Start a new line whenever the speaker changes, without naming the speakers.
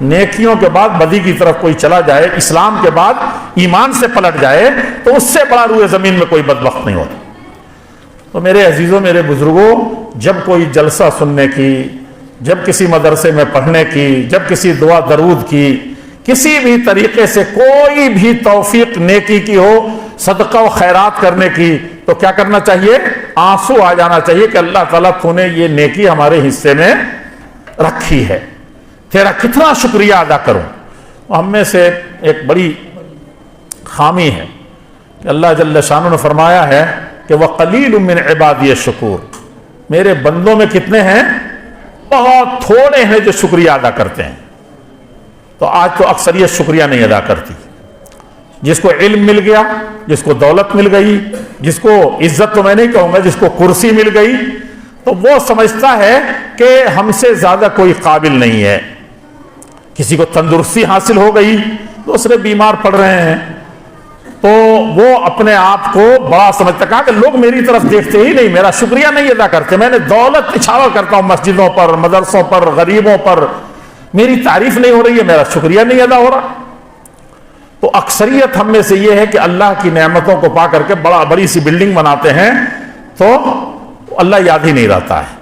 نیکیوں کے بعد بدی کی طرف کوئی چلا جائے، اسلام کے بعد ایمان سے پلٹ جائے، تو اس سے بڑا روئے زمین میں کوئی بدبخت نہیں ہوتا۔ تو میرے عزیزوں، میرے بزرگوں، جب کوئی جلسہ سننے کی، جب کسی مدرسے میں پڑھنے کی، جب کسی دعا درود کی، کسی بھی طریقے سے کوئی بھی توفیق نیکی کی ہو، صدقہ و خیرات کرنے کی، تو کیا کرنا چاہیے؟ آنسو آ جانا چاہیے کہ اللہ تعالیٰ تو نے یہ نیکی ہمارے حصے میں رکھی ہے، تیرا کتنا شکریہ ادا کروں۔ ہم میں سے ایک بڑی خامی ہے کہ اللہ جل شانہ نے فرمایا ہے کہ وَقَلِيلٌ مِّنْ عِبَادِيَ الشُّكُورُ، میرے بندوں میں کتنے ہیں؟ بہت تھوڑے ہیں جو شکریہ ادا کرتے ہیں۔ تو آج تو اکثریت شکریہ نہیں ادا کرتی۔ جس کو علم مل گیا، جس کو دولت مل گئی، جس کو عزت تو میں نہیں کہوں گا، جس کو کرسی مل گئی، تو وہ سمجھتا ہے کہ ہم سے زیادہ کوئی قابل نہیں ہے۔ کسی کو تندرستی حاصل ہو گئی، دوسرے بیمار پڑ رہے ہیں، تو وہ اپنے آپ کو بڑا سمجھتا، کہا کہ لوگ میری طرف دیکھتے ہی نہیں، میرا شکریہ نہیں ادا کرتے، میں نے دولت نچھاور کرتا ہوں مسجدوں پر، مدرسوں پر، غریبوں پر، میری تعریف نہیں ہو رہی ہے، میرا شکریہ نہیں ادا ہو رہا۔ تو اکثریت ہم میں سے یہ ہے کہ اللہ کی نعمتوں کو پا کر کے بڑی سی بلڈنگ بناتے ہیں تو اللہ یاد ہی نہیں رہتا ہے۔